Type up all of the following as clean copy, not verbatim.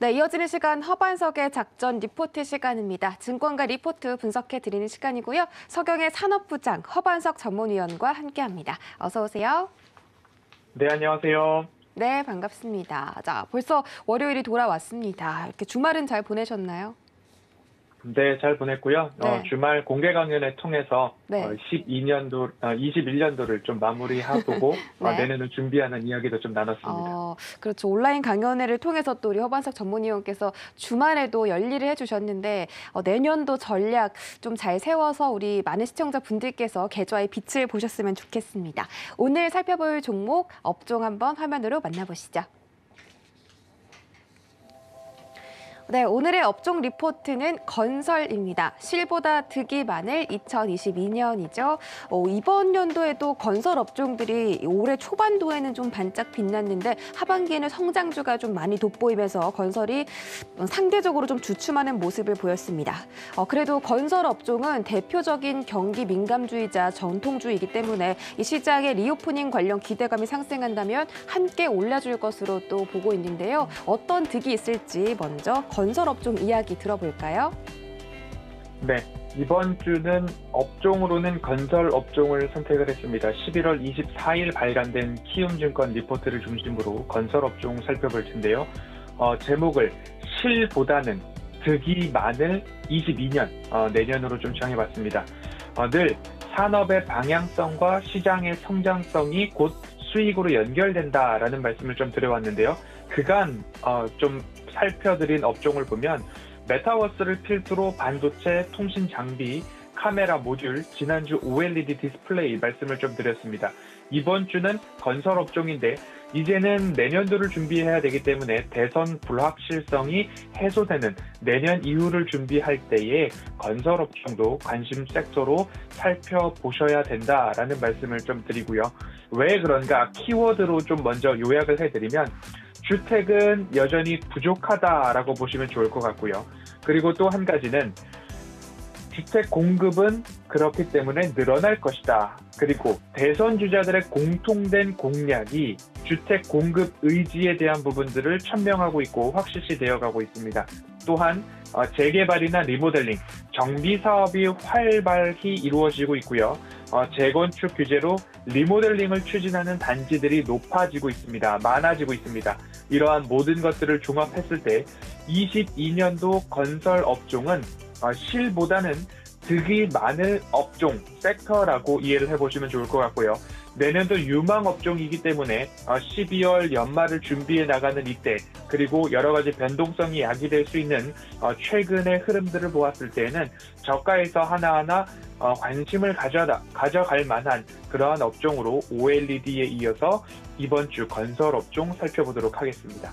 네, 이어지는 시간 허반석의 작전 리포트 시간입니다. 증권가 리포트 분석해드리는 시간이고요. 서경의 산업부장 허반석 전문위원과 함께합니다. 어서 오세요. 네, 안녕하세요. 네, 반갑습니다. 자, 벌써 월요일이 돌아왔습니다. 이렇게 주말은 잘 보내셨나요? 네, 잘 보냈고요. 네. 주말 공개 강연을 통해서 네. 21년도를 좀 마무리하고 네. 내년을 준비하는 이야기도 좀 나눴습니다. 그렇죠. 온라인 강연회를 통해서 또 우리 허반석 전문위원께서 주말에도 열일을 해주셨는데 내년도 전략 좀 잘 세워서 우리 많은 시청자분들께서 계좌의 빛을 보셨으면 좋겠습니다. 오늘 살펴볼 종목, 업종 한번 화면으로 만나보시죠. 네, 오늘의 업종 리포트는 건설입니다. 실보다 득이 많을 2022년이죠. 이번 연도에도 건설 업종들이 올해 초반도에는 좀 반짝 빛났는데 하반기에는 성장주가 좀 많이 돋보이면서 건설이 상대적으로 좀 주춤하는 모습을 보였습니다. 그래도 건설 업종은 대표적인 경기 민감주이자 전통주이기 때문에 이 시장의 리오프닝 관련 기대감이 상승한다면 함께 올려줄 것으로 또 보고 있는데요. 어떤 득이 있을지 먼저 건설 업종 이야기 들어볼까요? 네, 이번 주는 업종으로는 건설 업종을 선택을 했습니다. 11월 24일 발간된 키움증권 리포트를 중심으로 건설 업종 살펴볼 텐데요. 제목을 실보다는 득이 많을 22년, 내년으로 좀 정해봤습니다. 늘 산업의 방향성과 시장의 성장성이 곧 수익으로 연결된다라는 말씀을 좀 드려왔는데요. 그간 좀 살펴드린 업종을 보면 메타버스를 필두로 반도체, 통신 장비, 카메라 모듈, 지난주 OLED 디스플레이 말씀을 좀 드렸습니다. 이번 주는 건설 업종인데 이제는 내년도를 준비해야 되기 때문에 대선 불확실성이 해소되는 내년 이후를 준비할 때에 건설 업종도 관심 섹터로 살펴보셔야 된다라는 말씀을 좀 드리고요. 왜 그런가 키워드로 좀 먼저 요약을 해드리면 주택은 여전히 부족하다라고 보시면 좋을 것 같고요. 그리고 또 한 가지는 주택 공급은 그렇기 때문에 늘어날 것이다. 그리고 대선 주자들의 공통된 공약이 주택 공급 의지에 대한 부분들을 천명하고 있고 확실시 되어가고 있습니다. 또한 재개발이나 리모델링, 정비 사업이 활발히 이루어지고 있고요. 재건축 규제로 리모델링을 추진하는 단지들이 높아지고 있습니다. 많아지고 있습니다. 이러한 모든 것들을 종합했을 때 22년도 건설 업종은 실보다는 득이 많을 업종, 섹터라고 이해를 해보시면 좋을 것 같고요. 내년도 유망 업종이기 때문에 12월 연말을 준비해 나가는 이때 그리고 여러 가지 변동성이 야기될 수 있는 최근의 흐름들을 보았을 때에는 저가에서 하나하나 관심을 가져갈 만한 그러한 업종으로 OLED에 이어서 이번 주 건설 업종 살펴보도록 하겠습니다.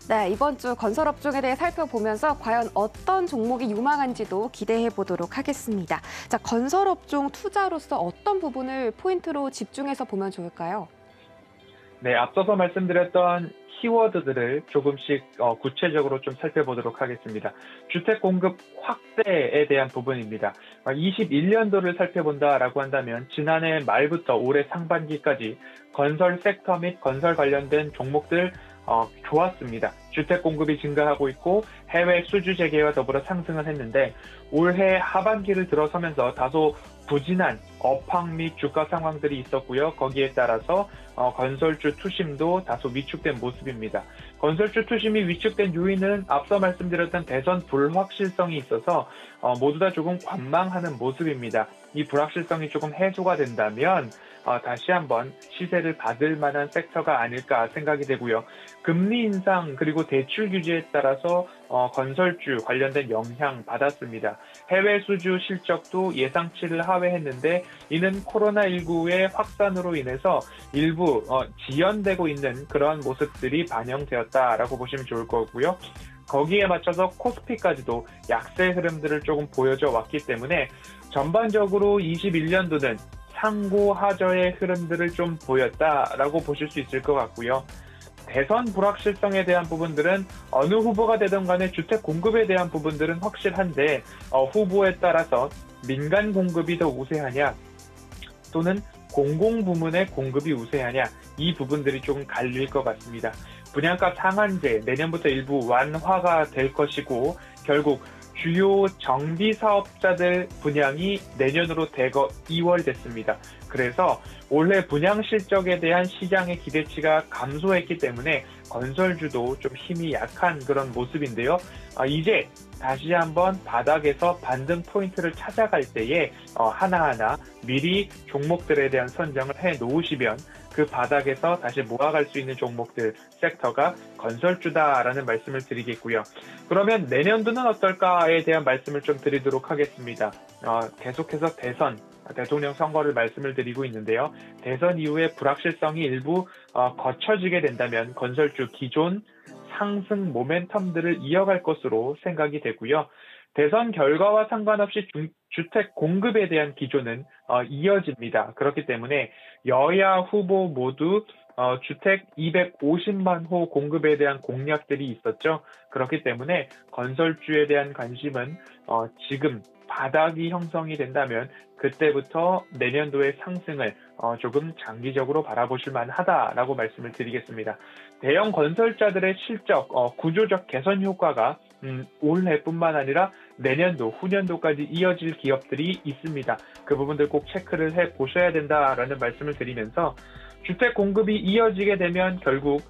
네, 이번 주 건설 업종에 대해 살펴보면서 과연 어떤 종목이 유망한지도 기대해 보도록 하겠습니다. 자, 건설 업종 투자로서 어떤 부분을 포인트로 집중해서 보면 좋을까요? 네, 앞서서 말씀드렸던 키워드들을 조금씩 구체적으로 좀 살펴보도록 하겠습니다. 주택 공급 확대에 대한 부분입니다. 21년도를 살펴본다라고 한다면 지난해 말부터 올해 상반기까지 건설 섹터 및 건설 관련된 종목들 좋았습니다. 주택 공급이 증가하고 있고 해외 수주 재개와 더불어 상승을 했는데 올해 하반기를 들어서면서 다소 부진한 업황 및 주가 상황들이 있었고요. 거기에 따라서 건설주 투심도 다소 위축된 모습입니다. 건설주 투심이 위축된 요인은 앞서 말씀드렸던 대선 불확실성이 있어서 모두 다 조금 관망하는 모습입니다. 이 불확실성이 조금 해소가 된다면 다시 한번 시세를 받을 만한 섹터가 아닐까 생각이 되고요. 금리 인상 그리고 대출 규제에 따라서 건설주 관련된 영향 받았습니다. 해외 수주 실적도 예상치를 하회했는데 이는 코로나19의 확산으로 인해서 일부 지연되고 있는 그러한 모습들이 반영되었다라고 보시면 좋을 거고요. 거기에 맞춰서 코스피까지도 약세 흐름들을 조금 보여줘 왔기 때문에 전반적으로 21년도는 상고하저의 흐름들을 좀 보였다라고 보실 수 있을 것 같고요. 대선 불확실성에 대한 부분들은 어느 후보가 되든 간에 주택 공급에 대한 부분들은 확실한데 후보에 따라서 민간 공급이 더 우세하냐 또는 공공부문의 공급이 우세하냐 이 부분들이 조금 갈릴 것 같습니다. 분양가 상한제 내년부터 일부 완화가 될 것이고 결국 주요 정비 사업자들 분양이 내년으로 대거 2월 됐습니다. 그래서 올해 분양 실적에 대한 시장의 기대치가 감소했기 때문에 건설주도 좀 힘이 약한 그런 모습인데요. 이제 다시 한번 바닥에서 반등 포인트를 찾아갈 때에 하나하나 미리 종목들에 대한 선정을 해 놓으시면 그 바닥에서 다시 모아갈 수 있는 종목들, 섹터가 건설주다라는 말씀을 드리겠고요. 그러면 내년도는 어떨까에 대한 말씀을 좀 드리도록 하겠습니다. 계속해서 대통령 선거를 말씀을 드리고 있는데요. 대선 이후에 불확실성이 일부 거쳐지게 된다면 건설주 기존 상승 모멘텀들을 이어갈 것으로 생각이 되고요. 대선 결과와 상관없이 주택 공급에 대한 기조는 이어집니다. 그렇기 때문에 여야 후보 모두 주택 250만 호 공급에 대한 공약들이 있었죠. 그렇기 때문에 건설주에 대한 관심은 지금 바닥이 형성이 된다면 그때부터 내년도의 상승을 조금 장기적으로 바라보실 만하다라고 말씀을 드리겠습니다. 대형 건설자들의 실적, 구조적 개선 효과가 올해뿐만 아니라 내년도, 후년도까지 이어질 기업들이 있습니다. 그 부분들 꼭 체크를 해보셔야 된다라는 말씀을 드리면서 주택 공급이 이어지게 되면 결국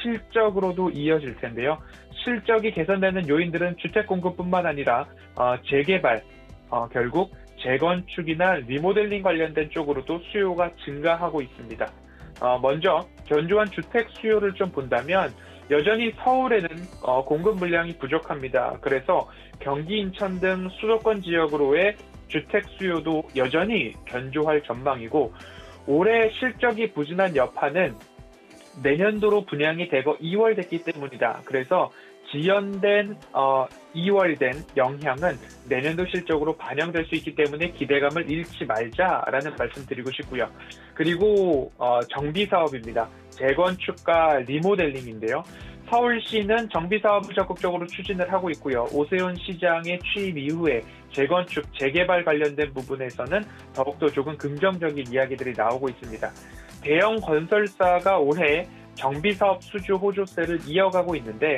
실적으로도 이어질 텐데요. 실적이 개선되는 요인들은 주택 공급뿐만 아니라 재개발, 결국 재건축이나 리모델링 관련된 쪽으로도 수요가 증가하고 있습니다. 먼저 견조한 주택 수요를 좀 본다면 여전히 서울에는 공급 물량이 부족합니다. 그래서 경기, 인천 등 수도권 지역으로의 주택 수요도 여전히 견조할 전망이고 올해 실적이 부진한 여파는 내년도로 분양이 대거 2월 됐기 때문이다. 그래서 지연된 2월 된 영향은 내년도 실적으로 반영될 수 있기 때문에 기대감을 잃지 말자라는 말씀 드리고 싶고요. 그리고 정비 사업입니다. 재건축과 리모델링인데요. 서울시는 정비 사업을 적극적으로 추진을 하고 있고요. 오세훈 시장의 취임 이후에 재건축, 재개발 관련된 부분에서는 더욱더 조금 긍정적인 이야기들이 나오고 있습니다. 대형 건설사가 올해 정비사업 수주 호조세를 이어가고 있는데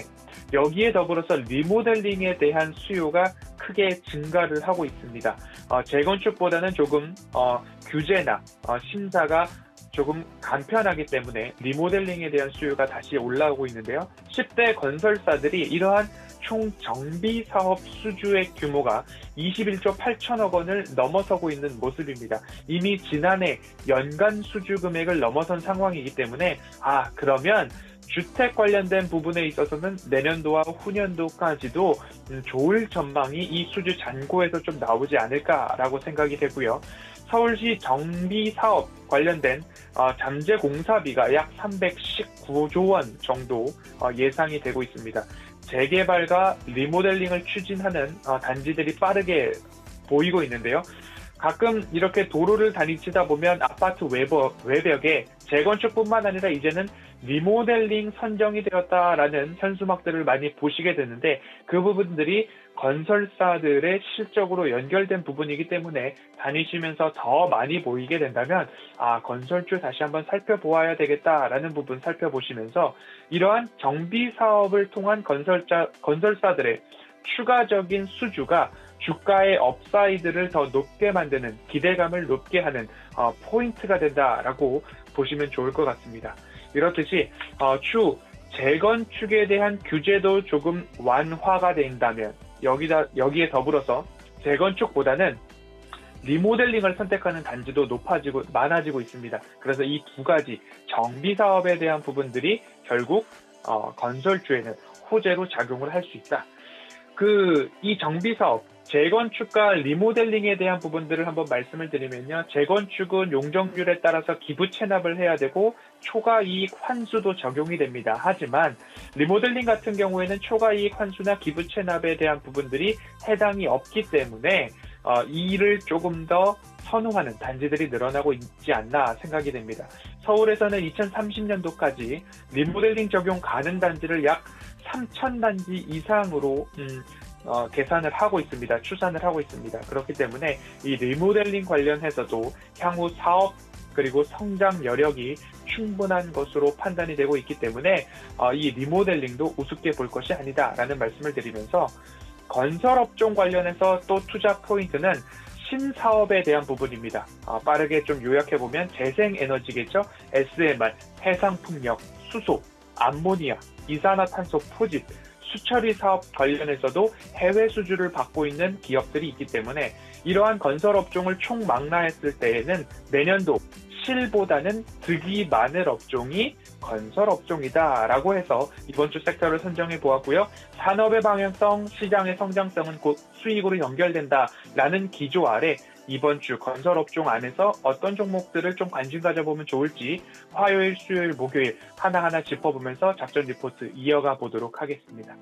여기에 더불어서 리모델링에 대한 수요가 크게 증가를 하고 있습니다. 재건축보다는 조금 규제나 심사가 조금 간편하기 때문에 리모델링에 대한 수요가 다시 올라오고 있는데요. 10대 건설사들이 이러한 총 정비 사업 수주의 규모가 21조 8천억 원을 넘어서고 있는 모습입니다. 이미 지난해 연간 수주 금액을 넘어선 상황이기 때문에 그러면 주택 관련된 부분에 있어서는 내년도와 후년도까지도 좋을 전망이 이 수주 잔고에서 좀 나오지 않을까라고 생각이 되고요. 서울시 정비사업 관련된 잠재 공사비가 약 319조 원 정도 예상이 되고 있습니다. 재개발과 리모델링을 추진하는 단지들이 빠르게 보이고 있는데요. 가끔 이렇게 도로를 다니시다 보면 아파트 외벽에 재건축뿐만 아니라 이제는 리모델링 선정이 되었다라는 현수막들을 많이 보시게 되는데 그 부분들이 건설사들의 실적으로 연결된 부분이기 때문에 다니시면서 더 많이 보이게 된다면 건설주 다시 한번 살펴보아야 되겠다라는 부분 살펴보시면서 이러한 정비 사업을 통한 건설사들의 추가적인 수주가 주가의 업사이드를 더 높게 만드는 기대감을 높게 하는 포인트가 된다라고 보시면 좋을 것 같습니다. 이렇듯이 재건축에 대한 규제도 조금 완화가 된다면 여기에 더불어서 재건축보다는 리모델링을 선택하는 단지도 많아지고 있습니다. 그래서 이 두 가지 정비 사업에 대한 부분들이 결국 건설주에는 호재로 작용을 할 수 있다. 이 정비 사업, 재건축과 리모델링에 대한 부분들을 한번 말씀을 드리면요. 재건축은 용적률에 따라서 기부 체납을 해야 되고 초과이익 환수도 적용이 됩니다. 하지만 리모델링 같은 경우에는 초과이익 환수나 기부 체납에 대한 부분들이 해당이 없기 때문에 이를 조금 더 선호하는 단지들이 늘어나고 있지 않나 생각이 됩니다. 서울에서는 2030년도까지 리모델링 적용 가능 단지를 약 3,000단지 이상으로 계산을 하고 있습니다. 추산을 하고 있습니다. 그렇기 때문에 이 리모델링 관련해서도 향후 사업 그리고 성장 여력이 충분한 것으로 판단이 되고 있기 때문에 이 리모델링도 우습게 볼 것이 아니다라는 말씀을 드리면서 건설업종 관련해서 또 투자 포인트는 신사업에 대한 부분입니다. 빠르게 좀 요약해보면 재생에너지겠죠. SMR, 해상풍력, 수소, 암모니아, 이산화탄소 포집, 수처리 사업 관련해서도 해외 수주를 받고 있는 기업들이 있기 때문에 이러한 건설업종을 총망라했을 때에는 내년도 실보다는 득이 많을 업종이 건설업종이다라고 해서 이번 주 섹터를 선정해 보았고요. 산업의 방향성, 시장의 성장성은 곧 수익으로 연결된다라는 기조 아래 이번 주 건설업종 안에서 어떤 종목들을 좀 관심 가져보면 좋을지 화요일, 수요일, 목요일 하나하나 짚어보면서 작전 리포트 이어가 보도록 하겠습니다.